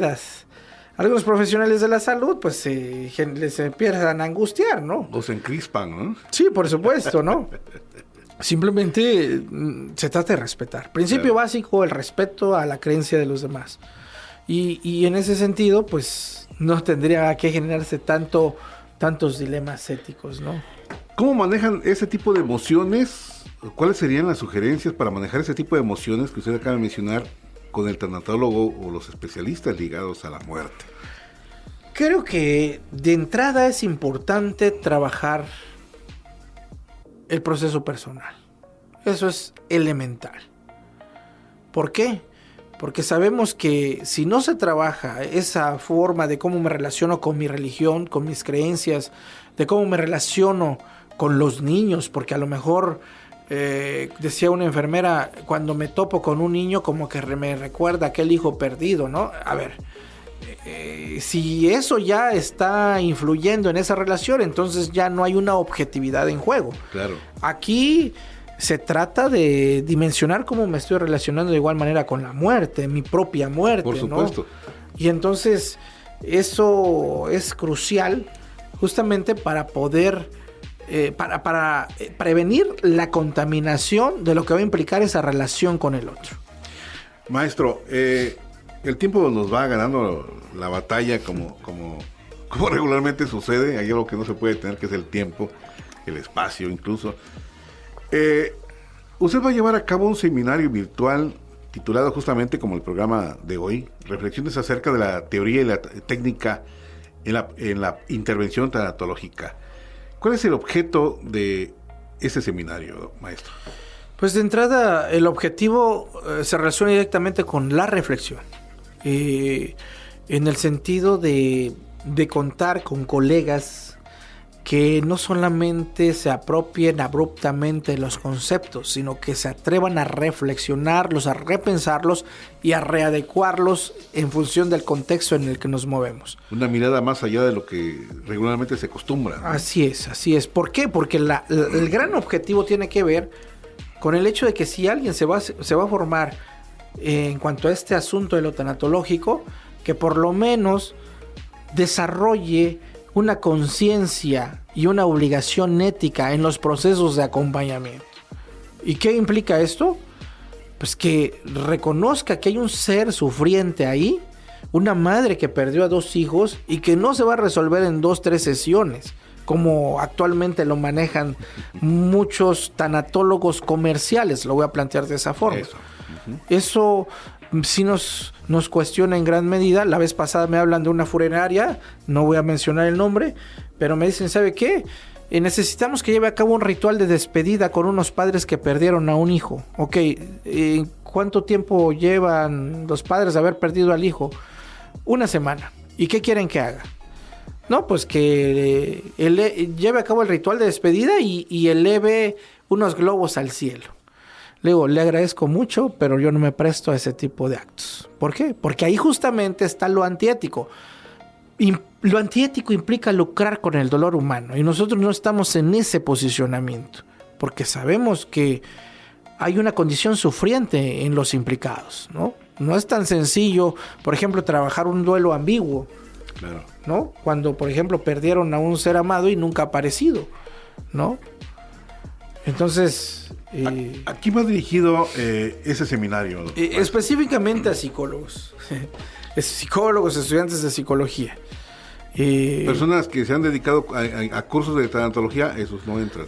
algunos profesionales de la salud pues les empiezan a angustiar, ¿no? O se encrispan, ¿no? Sí, por supuesto, ¿no? Simplemente se trata de respetar. Principio básico, el respeto a la creencia de los demás. Y en ese sentido, pues no tendría que generarse tantos dilemas éticos, ¿no? ¿Cómo manejan ese tipo de emociones? ¿Cuáles serían las sugerencias para manejar ese tipo de emociones que usted acaba de mencionar con el tanatólogo o los especialistas ligados a la muerte? Creo que de entrada es importante trabajar el proceso personal. Eso es elemental. ¿Por qué? Porque sabemos que si no se trabaja esa forma de cómo me relaciono con mi religión, con mis creencias, de cómo me relaciono con los niños, porque a lo mejor, decía una enfermera, cuando me topo con un niño como que me recuerda aquel hijo perdido, ¿no? A ver, si eso ya está influyendo en esa relación, entonces ya no hay una objetividad en juego. Claro. Aquí se trata de dimensionar cómo me estoy relacionando de igual manera con la muerte, mi propia muerte, por supuesto, ¿no? Y entonces eso es crucial justamente para poder para prevenir la contaminación de lo que va a implicar esa relación con el otro. Maestro, el tiempo nos va ganando la batalla como regularmente sucede. Hay algo que no se puede tener, que es el tiempo, el espacio incluso. Usted va a llevar a cabo un seminario virtual titulado justamente como el programa de hoy, Reflexiones acerca de la teoría y la técnica en la intervención tanatológica. ¿Cuál es el objeto de ese seminario, maestro? Pues de entrada, el objetivo se relaciona directamente con la reflexión, en el sentido de contar con colegas que no solamente se apropien abruptamente de los conceptos, sino que se atrevan a reflexionarlos, a repensarlos y a readecuarlos en función del contexto en el que nos movemos. Una mirada más allá de lo que regularmente se acostumbra, ¿no? Así es. ¿Por qué? Porque el gran objetivo tiene que ver con el hecho de que si alguien se va a formar en cuanto a este asunto de lo tanatológico, que por lo menos desarrolle una conciencia y una obligación ética en los procesos de acompañamiento. ¿Y qué implica esto? Pues que reconozca que hay un ser sufriente ahí, una madre que perdió a 2 hijos y que no se va a resolver en 2-3 sesiones, como actualmente lo manejan muchos tanatólogos comerciales, lo voy a plantear de esa forma. Eso sí nos cuestiona en gran medida. La vez pasada me hablan de una funeraria, no voy a mencionar el nombre, pero me dicen, ¿sabe qué? necesitamos que lleve a cabo un ritual de despedida con unos padres que perdieron a un hijo. Ok, ¿cuánto tiempo llevan los padres de haber perdido al hijo? 1 semana. ¿Y qué quieren que haga? No, pues que lleve a cabo el ritual de despedida y eleve unos globos al cielo. Le digo, le agradezco mucho, pero yo no me presto a ese tipo de actos. ¿Por qué? Porque ahí justamente está lo antiético. Lo antiético implica lucrar con el dolor humano y nosotros no estamos en ese posicionamiento, porque sabemos que hay una condición sufriente en los implicados, ¿no? No es tan sencillo, por ejemplo, trabajar un duelo ambiguo, Claro. ¿no? Cuando, por ejemplo, perdieron a un ser amado y nunca ha aparecido, ¿no? Entonces... ¿A quién va dirigido ese seminario? específicamente a psicólogos. Psicólogos, estudiantes de psicología. Personas que se han dedicado a cursos de tanatología, esos no entran.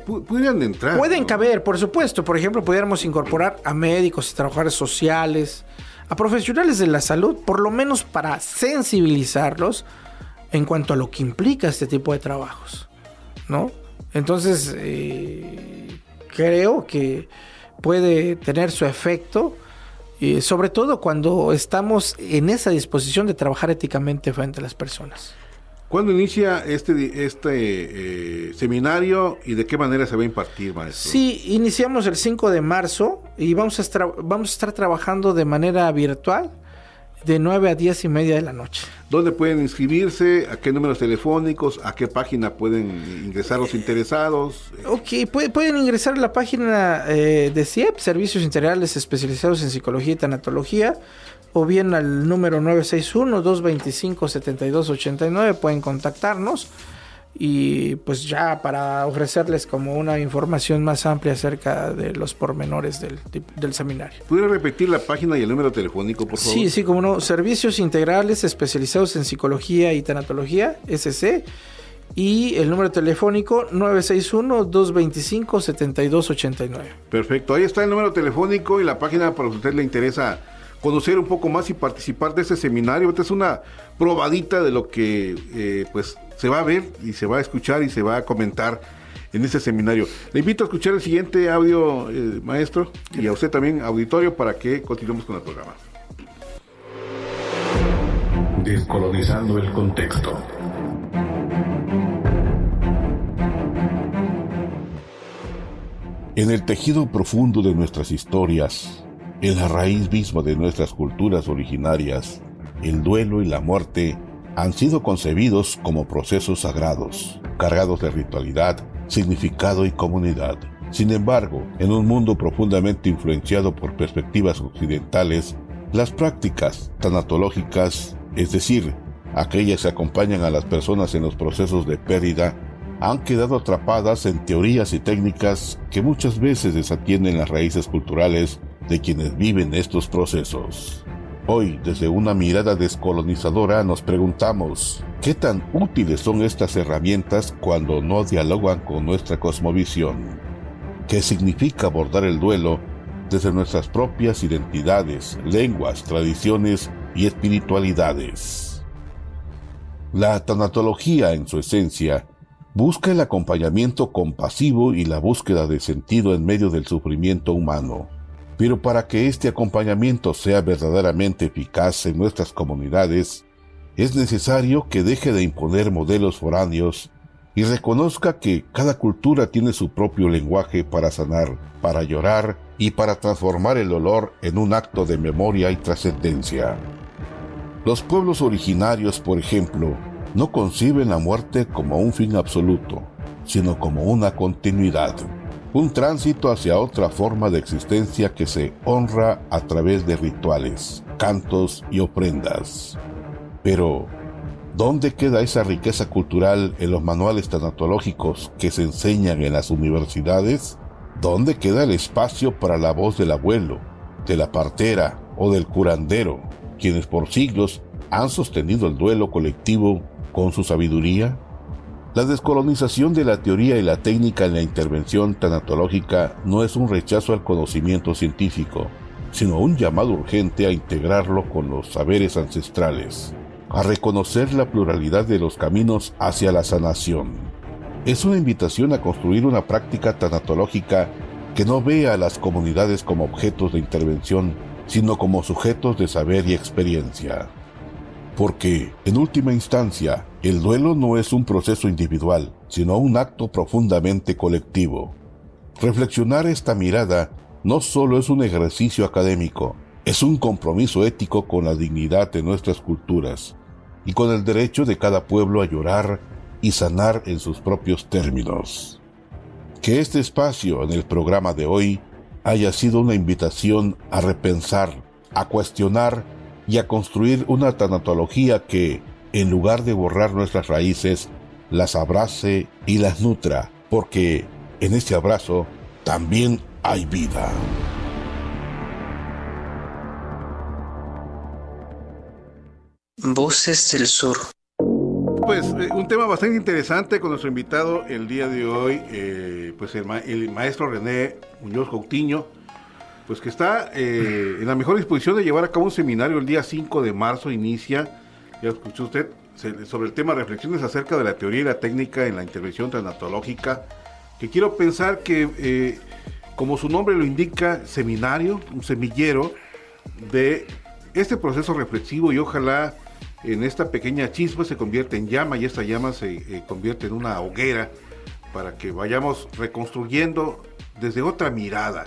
Podrían entrar. Pueden ¿no? caber, por supuesto. Por ejemplo, pudiéramos incorporar a médicos, a trabajadores sociales, a profesionales de la salud, por lo menos para sensibilizarlos en cuanto a lo que implica este tipo de trabajos, ¿no? Entonces, creo que puede tener su efecto, sobre todo cuando estamos en esa disposición de trabajar éticamente frente a las personas. ¿Cuándo inicia este seminario y de qué manera se va a impartir, maestro? Sí, iniciamos el 5 de marzo y vamos a estar trabajando de manera virtual de 9 a 10 y media de la noche. ¿Dónde pueden inscribirse? ¿A qué números telefónicos? ¿A qué página pueden ingresar los interesados? Ok, pueden ingresar a la página de CIEP, Servicios Integrales Especializados en Psicología y Tanatología, o bien al número 961-225-7289, pueden contactarnos y pues ya para ofrecerles como una información más amplia acerca de los pormenores del seminario. ¿Pudiera repetir la página y el número telefónico, por favor? Sí, como no, Servicios Integrales Especializados en Psicología y Tanatología, SC, y el número telefónico 961-225-7289. Perfecto, ahí está el número telefónico y la página para si a usted le interesa conocer un poco más y participar de este seminario. Esta es una probadita de lo que pues se va a ver y se va a escuchar y se va a comentar en este seminario. Le invito a escuchar el siguiente audio, maestro, y a usted también, auditorio, para que continuemos con el programa. Descolonizando el contexto. En el tejido profundo de nuestras historias, en la raíz misma de nuestras culturas originarias, el duelo y la muerte han sido concebidos como procesos sagrados, cargados de ritualidad, significado y comunidad. Sin embargo, en un mundo profundamente influenciado por perspectivas occidentales, las prácticas tanatológicas, es decir, aquellas que acompañan a las personas en los procesos de pérdida, han quedado atrapadas en teorías y técnicas que muchas veces desatienden las raíces culturales de quienes viven estos procesos. Hoy, desde una mirada descolonizadora, nos preguntamos, ¿qué tan útiles son estas herramientas cuando no dialogan con nuestra cosmovisión? ¿Qué significa abordar el duelo desde nuestras propias identidades, lenguas, tradiciones y espiritualidades? La tanatología, en su esencia, busca el acompañamiento compasivo y la búsqueda de sentido en medio del sufrimiento humano. Pero para que este acompañamiento sea verdaderamente eficaz en nuestras comunidades, es necesario que deje de imponer modelos foráneos y reconozca que cada cultura tiene su propio lenguaje para sanar, para llorar y para transformar el dolor en un acto de memoria y trascendencia. Los pueblos originarios, por ejemplo, no conciben la muerte como un fin absoluto, sino como una continuidad. Un tránsito hacia otra forma de existencia que se honra a través de rituales, cantos y ofrendas. Pero, ¿dónde queda esa riqueza cultural en los manuales tanatológicos que se enseñan en las universidades? ¿Dónde queda el espacio para la voz del abuelo, de la partera o del curandero, quienes por siglos han sostenido el duelo colectivo con su sabiduría? La descolonización de la teoría y la técnica en la intervención tanatológica no es un rechazo al conocimiento científico, sino un llamado urgente a integrarlo con los saberes ancestrales, a reconocer la pluralidad de los caminos hacia la sanación. es una invitación a construir una práctica tanatológica que no vea a las comunidades como objetos de intervención, sino como sujetos de saber y experiencia. Porque, en última instancia, el duelo no es un proceso individual, sino un acto profundamente colectivo. Reflexionar esta mirada no solo es un ejercicio académico, es un compromiso ético con la dignidad de nuestras culturas y con el derecho de cada pueblo a llorar y sanar en sus propios términos. Que este espacio en el programa de hoy haya sido una invitación a repensar, a cuestionar y a construir una tanatología que, en lugar de borrar nuestras raíces, las abrace y las nutra, porque en este abrazo también hay vida. Voces del Sur. Pues un tema bastante interesante con nuestro invitado el día de hoy, pues el maestro René Muñoz Coutinho, pues que está en la mejor disposición de llevar a cabo un seminario el día 5 de marzo, inicia, ya escuchó usted, sobre el tema reflexiones acerca de la teoría y la técnica en la intervención tanatológica, que quiero pensar que, como su nombre lo indica, seminario, un semillero de este proceso reflexivo, y ojalá en esta pequeña chispa se convierte en llama, y esta llama se convierte en una hoguera para que vayamos reconstruyendo desde otra mirada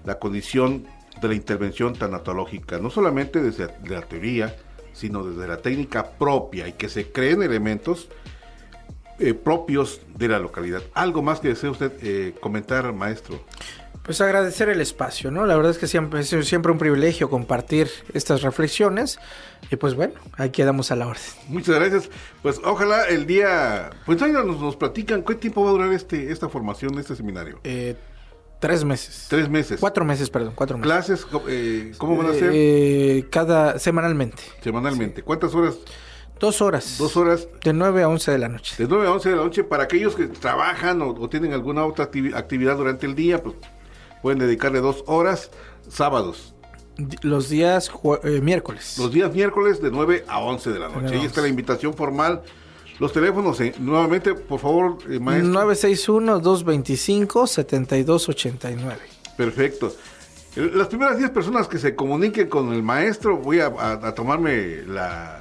la condición de la intervención tanatológica, no solamente desde la teoría, sino desde la técnica propia, y que se creen elementos propios de la localidad. ¿Algo más que desee usted comentar, maestro? Pues agradecer el espacio, ¿no? La verdad es que es siempre un privilegio compartir estas reflexiones. Y pues bueno, ahí quedamos a la orden. Muchas gracias. Pues ojalá el día... Pues ahí nos platican, ¿qué tiempo va a durar esta formación, este seminario? 3 meses. 3 meses. 4 meses, perdón, 4 meses. ¿Clases cómo van a ser? Semanalmente. Semanalmente. Sí. ¿Cuántas horas? 2 horas. 2 horas. De 9 a 11 de la noche. De 9 a 11 de la noche. Para aquellos que trabajan o tienen alguna otra actividad durante el día, pues pueden dedicarle 2 horas. Sábados. Los días miércoles. Los días miércoles de 9 a 11 de la noche. Ahí está la invitación formal. Los teléfonos, nuevamente, por favor, maestro. 961-225-7289. Perfecto. Las primeras 10 personas que se comuniquen con el maestro, voy a tomarme la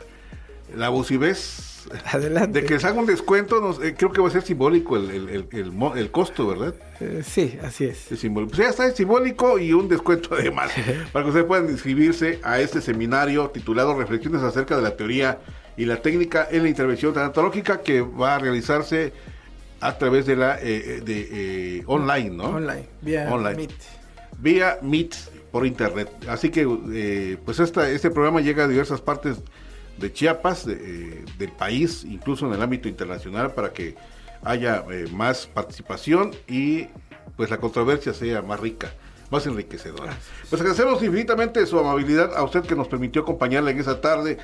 abusivez. Adelante. De que les haga un descuento, creo que va a ser simbólico el costo, ¿verdad? Sí, así es. Es simbólico. Pues ya está, es simbólico y un descuento además, para que ustedes puedan inscribirse a este seminario titulado Reflexiones acerca de la teoría y la técnica en la intervención tanatológica, que va a realizarse a través de la online, ¿no? Online, vía online. Meet. Vía Meet por internet. Así que pues este programa llega a diversas partes de Chiapas, del país, incluso en el ámbito internacional, para que haya más participación y pues la controversia sea más rica, más enriquecedora. Pues agradecemos infinitamente su amabilidad a usted que nos permitió acompañarle en esa tarde.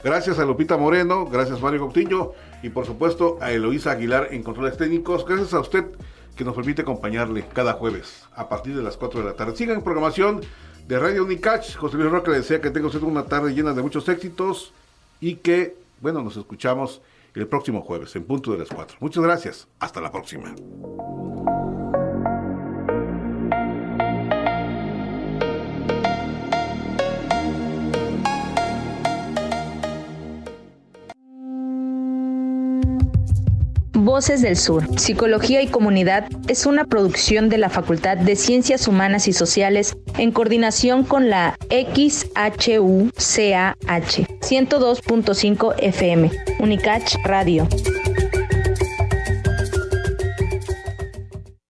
Gracias a Lupita Moreno, gracias a Mario Coutinho y por supuesto a Eloísa Aguilar en controles técnicos. Gracias a usted que nos permite acompañarle cada jueves a partir de las 4 de la tarde. Sigan en programación de Radio Unicach. José Luis Roca le desea que tenga usted una tarde llena de muchos éxitos y que, bueno, nos escuchamos el próximo jueves en punto de las 4. Muchas gracias. Hasta la próxima. Voces del Sur, Psicología y Comunidad es una producción de la Facultad de Ciencias Humanas y Sociales en coordinación con la XHUCAH 102.5 FM, Unicach Radio.